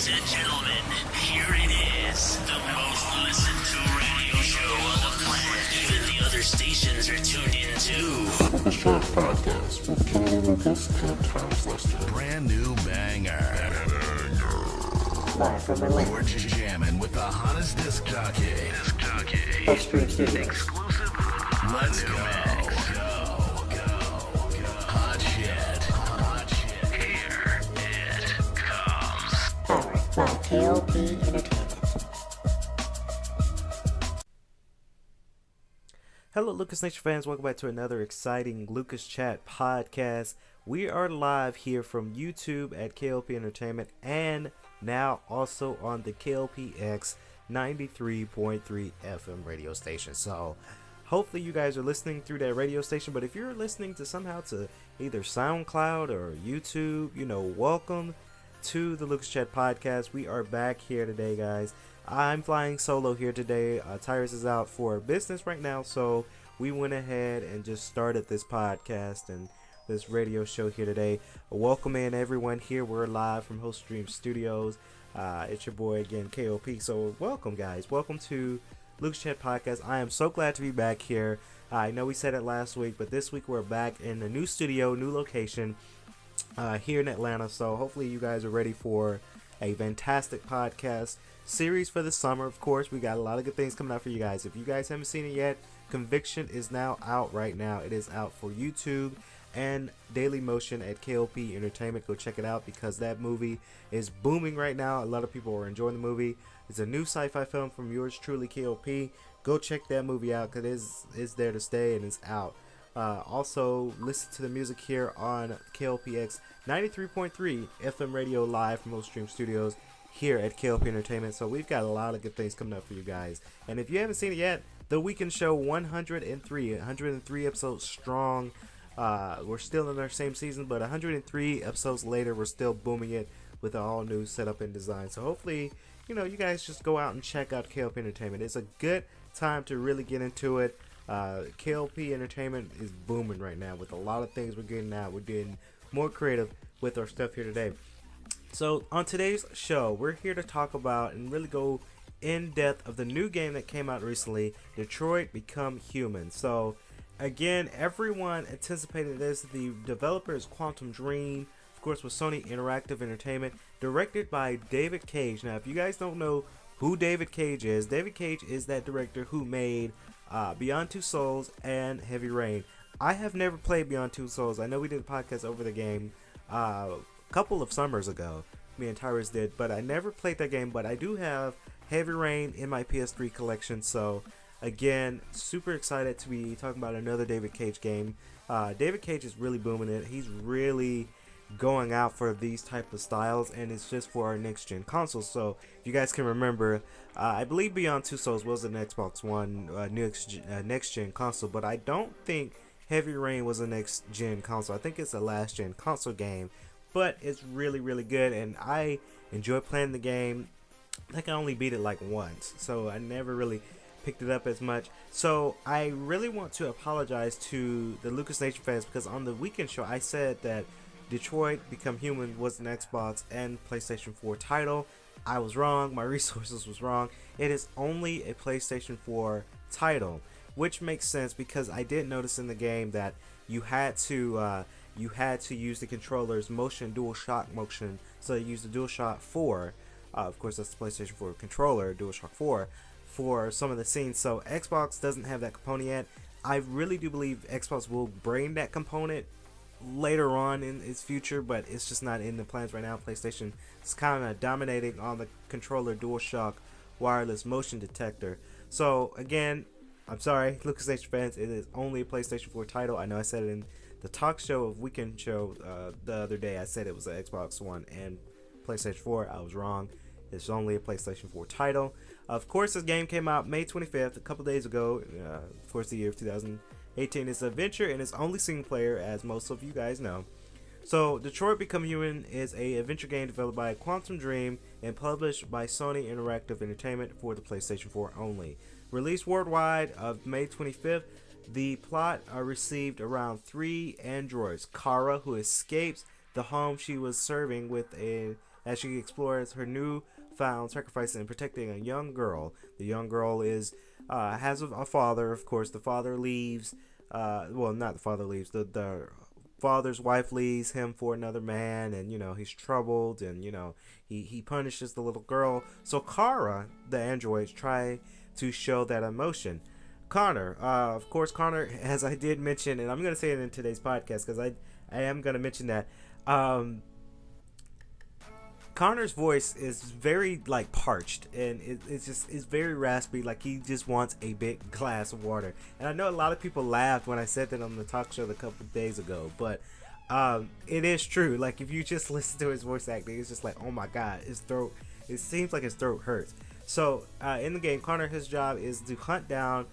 Ladies and gentlemen, here it is, the most listened to radio show on the planet. Even the other stations are tuned in too. The short podcast with Kenny Lucas and Travis Lester. Brand new banger. Live from Atlanta. We're jamming with the hottest disc jockey. Upstream Studios. Exclusive. Let's go. Hot shit. Here it comes. Powered by K.L.P Entertainment. Hello, Lucas Nation fans. Welcome back to another exciting Lucas Chat podcast. We are live here from YouTube at K.L.P Entertainment and now also on the KLPX 93.3 FM radio station. So hopefully you guys are listening through that radio station, but if you're listening to somehow to either SoundCloud or YouTube, welcome to the Lucas Chat podcast. We are back here today, guys. I'm flying solo here today. Tyrus is out for business right now, so we went ahead and just started this podcast and this radio show here today. Welcome in everyone here. We're live from Upstream Studios. It's your boy again, K.L.P. So welcome, guys. Welcome to Lucas Chat podcast. I am so glad to be back here. I know we said it last week, but this week we're back in a new studio, new location here in Atlanta. So hopefully you guys are ready for a fantastic podcast series for the summer. Of course, we got a lot of good things coming out for you guys. If you guys haven't seen it yet, Conviction is now out right now. It is out for YouTube and Daily Motion at K.L.P Entertainment. Go check it out because that movie is booming right now. A lot of people are enjoying the movie. It's a new sci-fi film from yours truly, K.L.P. Go check that movie out because it's there to stay and it's out. Also, listen to the music here on KLPX 93.3 FM radio live from Upstream Studios here at K.L.P Entertainment. So we've got a lot of good things coming up for you guys. And if you haven't seen it yet, The Weekend Show 103 episodes strong. We're still in our same season, but 103 episodes later, we're still booming it with an all new setup and design. So hopefully, you guys just go out and check out K.L.P Entertainment. It's a good time to really get into it. K.L.P Entertainment is booming right now with a lot of things we're getting out. We're getting more creative with our stuff here today. So on today's show, we're here to talk about and really go in depth of the new game that came out recently, Detroit Become Human. So again, everyone anticipated this. The developer is Quantum Dream, of course, with Sony Interactive Entertainment, directed by David Cage. Now, if you guys don't know who David Cage is that director who made Beyond Two Souls and Heavy Rain. I have never played Beyond Two Souls. I know we did a podcast over the game a couple of summers ago. Me and Tyrus did, but I never played that game. But I do have Heavy Rain in my PS3 collection. So again, super excited to be talking about another David Cage game. David Cage is really booming it. He's really going out for these type of styles, and it's just for our next gen consoles. So if you guys can remember, I believe Beyond Two Souls was an Xbox One next gen console, but I don't think Heavy Rain was a next gen console. I think it's a last gen console game, but it's really good, and I enjoy playing the game. I think I only beat it like once, so I never really picked it up as much. So I really want to apologize to the Lucas Nation fans because on the weekend show I said that Detroit Become Human was an Xbox and PlayStation 4 title. I was wrong. My resources was wrong. It is only a PlayStation 4 title, which makes sense because I did notice in the game that you had to use the controller's motion, DualShock motion. So you use the DualShock 4. Of course, that's the PlayStation 4 controller, DualShock 4, for some of the scenes. So Xbox doesn't have that component yet. I really do believe Xbox will bring that component later on in its future, but it's just not in the plans right now. PlayStation is kind of dominating on the controller DualShock wireless motion detector. So again, I'm sorry, Lucas Nation fans, it is only a PlayStation 4 title. I know I said it in the talk show of Weekend Show the other day. I said it was an Xbox One and PlayStation 4. I was wrong. It's only a PlayStation 4 title. Of course, this game came out May 25th, a couple days ago. Of course, the year of 2018. It's an adventure and it's only single player, as most of you guys know. So, Detroit Become Human is a adventure game developed by Quantum Dream and published by Sony Interactive Entertainment for the PlayStation 4 only. Released worldwide of May 25th, the plot received around 3 androids. Kara, who escapes the home she was serving with as she explores her newfound sacrifice in protecting a young girl. The young girl is has a father, of course. The father leaves. Well, not the father leaves. The father's wife leaves him for another man, and he's troubled, and he punishes the little girl. So Kara, the androids, try to show that emotion. Connor, of course, Connor, as I did mention, and I'm going to say it in today's podcast because I am going to mention that Connor's voice is very like parched, and it's very raspy, like he just wants a big glass of water. And I know a lot of people laughed when I said that on the talk show a couple of days ago, but it is true. Like if you just listen to his voice acting, it's just like, oh my god, his throat, it seems like his throat hurts. So in the game, Connor, his job is to hunt down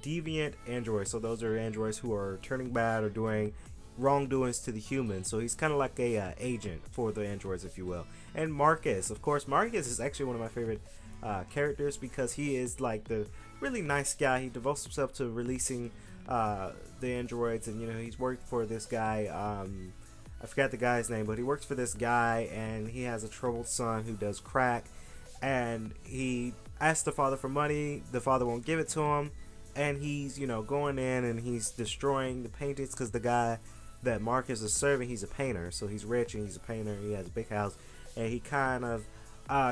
deviant androids. So those are androids who are turning bad or doing wrongdoings to the humans. So he's kind of like a agent for the androids, if you will. And Marcus, of course, Marcus is actually one of my favorite characters because he is like the really nice guy. He devotes himself to releasing the androids, and he's worked for this guy. I forgot the guy's name, but he works for this guy, and he has a troubled son who does crack, and he asks the father for money. The father won't give it to him, and he's going in and he's destroying the paintings because the guy that Marcus is serving, he's a painter, so he's rich and he's a painter. He has a big house, and he kind of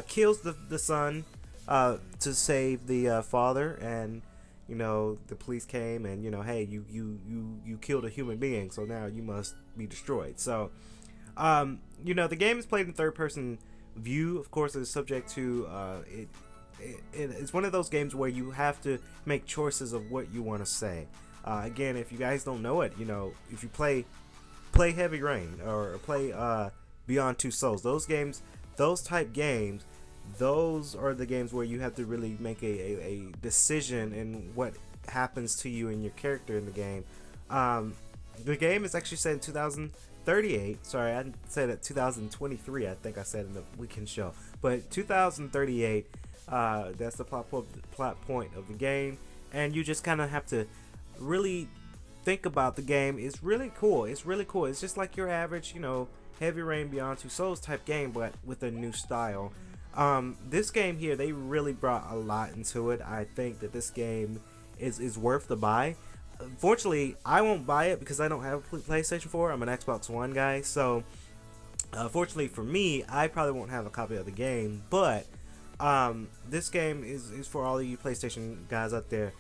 kills the son to save the father. And the police came, and hey, you killed a human being, so now you must be destroyed. So the game is played in third person view. Of course, it's subject to it's one of those games where you have to make choices of what you want to say. Again, if you guys don't know it, if you play Heavy Rain or play Beyond Two Souls, those type games, those are the games where you have to really make a decision in what happens to you and your character in the game. The game is actually set in 2038. Sorry, I said it 2023. I think I said in the weekend show, but 2038. That's the plot point of the game, and you just kind of have to really think about the game. It's really cool. It's just like your average, Heavy Rain, Beyond Two Souls type game, but with a new style. This game here, they really brought a lot into it. I think that this game is worth the buy. Unfortunately, I won't buy it because I don't have a PlayStation 4. I'm an Xbox One guy, so fortunately for me, I probably won't have a copy of the game. But this game is for all of you PlayStation guys out there.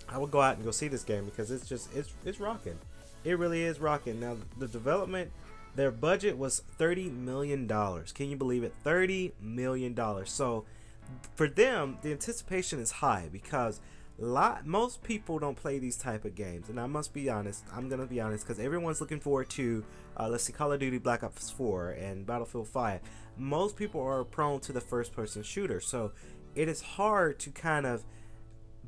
I will go out and go see this game because it's rocking. It really is rocking. Now the development, their budget was $30 million. Can you believe it? $30 million. So for them, the anticipation is high because most people don't play these type of games. And I must be honest. I'm gonna be honest because everyone's looking forward to let's see, Call of Duty Black Ops 4 and Battlefield 5. Most people are prone to the first-person shooter, so it is hard to kind of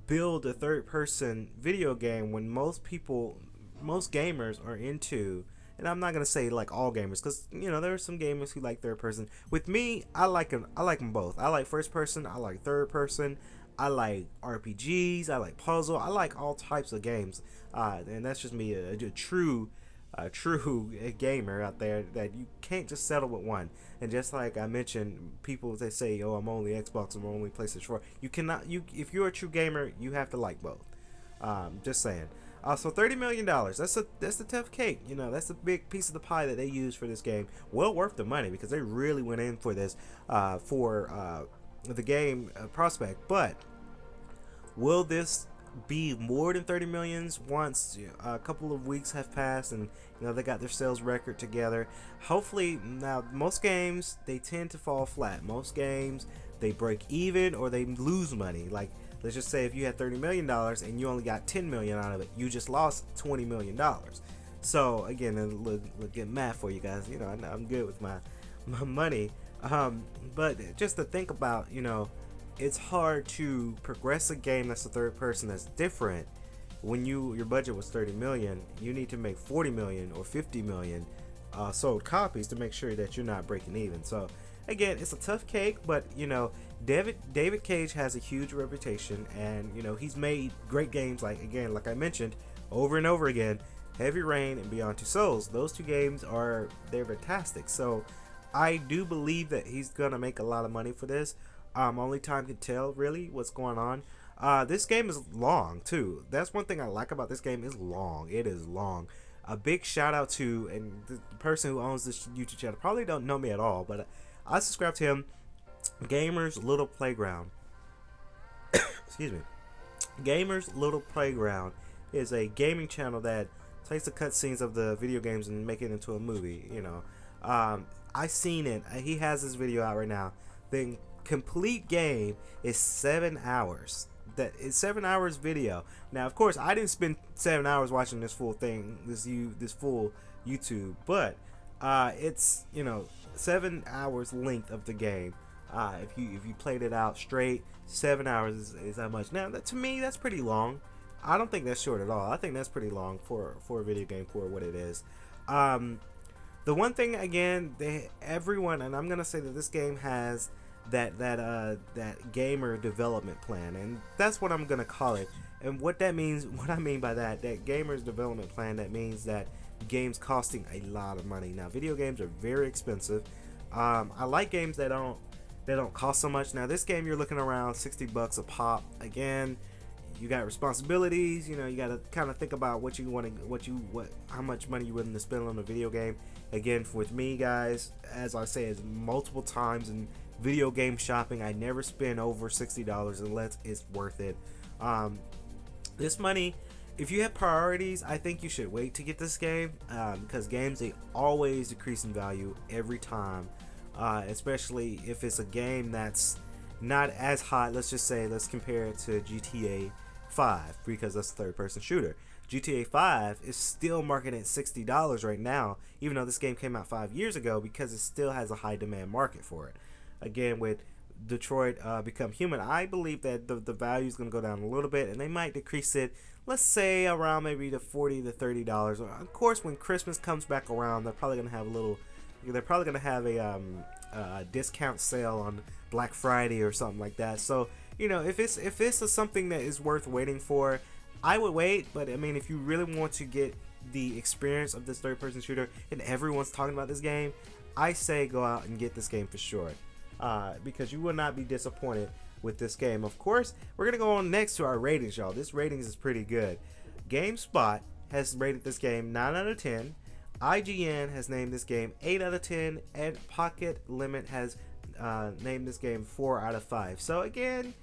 build a third-person video game when most gamers are into, and I'm not gonna say like all gamers, because there are some gamers who like third-person. With me, I like them both. I like first-person, I like third-person, I like RPGs, I like puzzle, I like all types of games, and that's just me, a true gamer out there, that you can't just settle with one. And just like I mentioned, people, they say, oh, I'm only Xbox, I'm only PlayStation 4. You cannot, if you're a true gamer, you have to like both. Just saying. So $30 million, that's a tough cake. That's a big piece of the pie that they use for this game. Well worth the money because they really went in for this for the game prospect. But will this be more than 30 millions once a couple of weeks have passed and they got their sales record together? Hopefully. Now most games, they tend to fall flat. Most games, they break even or they lose money. Like, let's just say if you had $30 million and you only got 10 million out of it, you just lost $20 million. So again, look get math for you guys. I'm good with my money. But just to think about, it's hard to progress a game that's a third person that's different when your budget was 30 million. You need to make 40 million or 50 million sold copies to make sure that you're not breaking even. So again, it's a tough cake, but David Cage has a huge reputation, and he's made great games, like I mentioned over and over again, Heavy Rain and Beyond Two Souls. Those two games they're fantastic. So I do believe that he's gonna make a lot of money for this. Only time can tell really what's going on. This game is long too. That's one thing I like about this game. Is long. It is long. A big shout out to, and the person who owns this YouTube channel probably don't know me at all, but I subscribe to him. Gamers Little Playground. Excuse me. Gamers Little Playground is a gaming channel that takes the cutscenes of the video games and make it into a movie. You know, I seen it. He has this video out right now. The complete game is 7 hours. That is 7 hours video. Now, of course, I didn't spend 7 hours watching this full thing, this full YouTube, but it's 7 hours length of the game. If you played it out straight, 7 hours is that much. Now, to me, that's pretty long. I don't think that's short at all. I think that's pretty long for a video game for what it is. The one thing again, everyone, and I'm gonna say that this game has that gamer development plan, and that's what I'm gonna call it. And what that means, what I mean by that gamers development plan, that means that games costing a lot of money. Now, video games are very expensive. I like games that don't cost so much. Now, this game you're looking around $60 a pop. Again, you got responsibilities. You got to kind of think about what you want to, how much money you're willing to spend on a video game. Again, with me, guys, as I say, multiple times in video game shopping, I never spend over $60 unless it's worth it. This money, if you have priorities, I think you should wait to get this game, because games, they always decrease in value every time, especially if it's a game that's not as hot. Let's compare it to GTA 5, because that's a third-person shooter. GTA 5 is still marketed at $60 right now, even though this game came out 5 years ago, because it still has a high demand market for it. Again, with Detroit Become Human, I believe that the value is going to go down a little bit, and they might decrease it, let's say around maybe to $40 to $30. Of course, when Christmas comes back around, they're probably going to have a discount sale on Black Friday or something like that. So, if it's something that is worth waiting for, I would wait. But I mean, if you really want to get the experience of this third-person shooter, and everyone's talking about this game, I say go out and get this game for sure. Because you will not be disappointed with this game. Of course, we're gonna go on next to our ratings, y'all. This ratings is pretty good. GameSpot has rated this game 9 out of 10. IGN has named this game 8 out of 10, and Pocket Limit has named this game 4 out of 5. So again,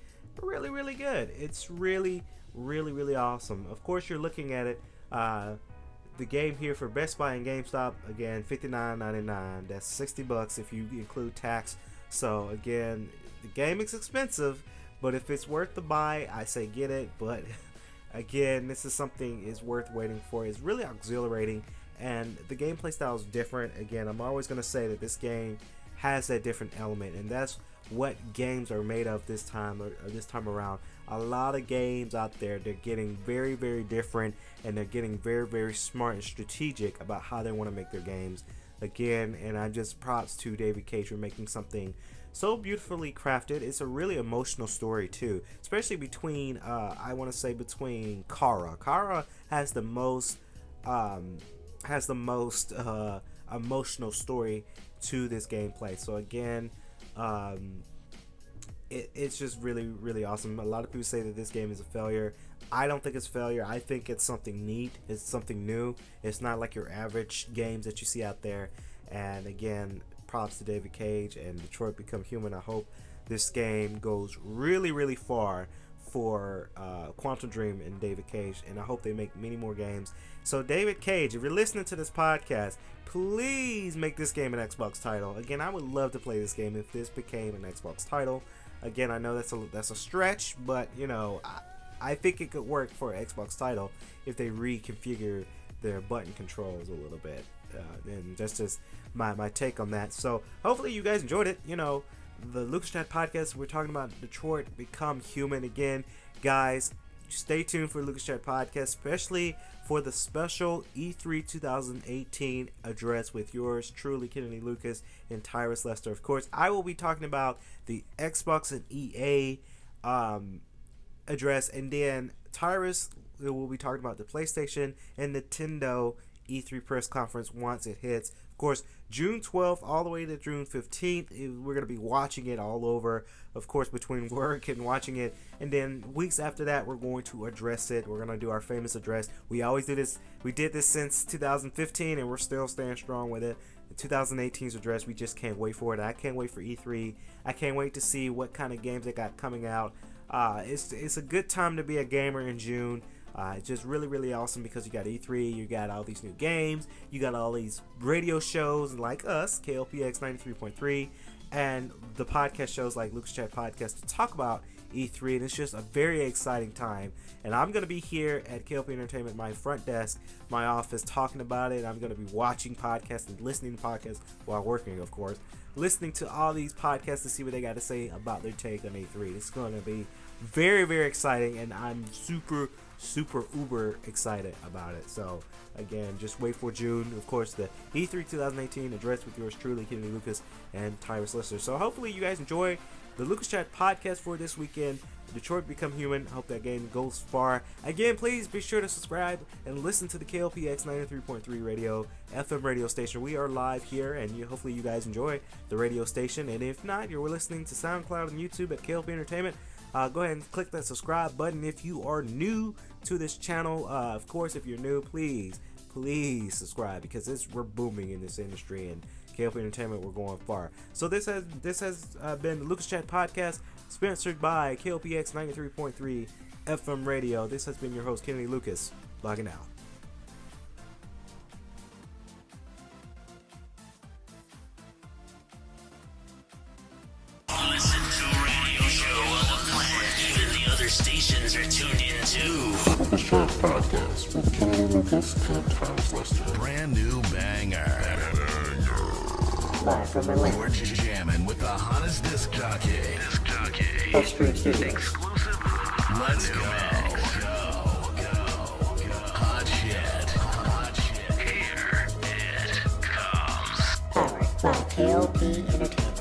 really, really good. It's really, really, really awesome. Of course, you're looking at it. The game here for Best Buy and GameStop, again, $59.99. That's $60 if you include tax. So again, the game is expensive, but if it's worth the buy, I say get it. But again, this is something is worth waiting for. It's really exhilarating, and the gameplay style is different. Again, I'm always going to say that this game has that different element, and that's what games are made of this time around. A lot of games out there, they're getting very, very different, and they're getting very, very smart and strategic about how they want to make their games. Again, and I just props to David Cage for making something so beautifully crafted. It's a really emotional story too, especially between I want to say between Kara. Kara has the most emotional story to this gameplay. So again, it's just really, really awesome. A lot of people say that this game is a failure. I don't think it's a failure. I think it's something neat. It's something new. It's not like your average games that you see out there. And again, props to David Cage and Detroit Become Human. I hope this game goes really, really far for Quantum Dream and David Cage, and I hope they make many more games. So David Cage, if you're listening to this podcast, please make this game an Xbox title. Again, I would love to play this game if this became an Xbox title. Again, I know that's a stretch, but I think it could work for an Xbox title if they reconfigure their button controls a little bit. And that's just my take on that. So hopefully you guys enjoyed it. The Lucas Chat podcast, we're talking about Detroit Become Human. Again, guys, stay tuned for Lucas Chat podcast, especially for the special E3 2018 address with yours truly, Kennedy Lucas and Tyrus Lester. Of course, I will be talking about the Xbox and EA address, and then Tyrus will be talking about the PlayStation and Nintendo E3 press conference once it hits. Of course, June 12th all the way to June 15th. We're going to be watching it all over, of course, between work and watching it. And then weeks after that, we're going to address it. We're going to do our famous address. We always do this. We did this since 2015, and we're still staying strong with it. 2018's address, we just can't wait for it. I can't wait for E3. I can't wait to see what kind of games they got coming out. It's a good time to be a gamer in June. It's just really, really awesome because you got E3, you got all these new games, you got all these radio shows like us, KLPX 93.3, and the podcast shows like Lucas Chat Podcast to talk about E3, and it's just a very exciting time. And I'm going to be here at K.L.P Entertainment, my front desk, my office, talking about it. I'm going to be watching podcasts and listening to podcasts while working, of course. Listening to all these podcasts to see what they got to say about their take on E3. It's going to be very, very exciting, and I'm super uber excited about it. So again, just wait for June. Of course, the E3 2018 address with yours truly, Kennedy Lucas and Tyrus Lister. So hopefully you guys enjoy the Lucas Chat podcast for this weekend. Detroit Become Human. Hope that game goes far. Again, please be sure to subscribe and listen to the KLPX 93.3 radio FM radio station. We are live here, and hopefully you guys enjoy the radio station. And if not, you're listening to SoundCloud and YouTube at K.L.P Entertainment. Go ahead and click that subscribe button if you are new to this channel. Of course, if you're new, please subscribe, because we're booming in this industry, and K.L.P Entertainment, we're going far. So this has been the Lucas Chat Podcast, sponsored by KLPX 93.3 FM radio. This has been your host, Kennedy Lucas, logging out. Listen to a radio show on the planet even the other stations are tuned into. Lucas Chat Podcast with Kennedy Lucas and Tyrus Lister. Brand new banger. Live from Atlanta. We're jamming with the hottest disc jockey. Exclusive. Let's go. Hot shit. Powered by K.L.P Entertainment.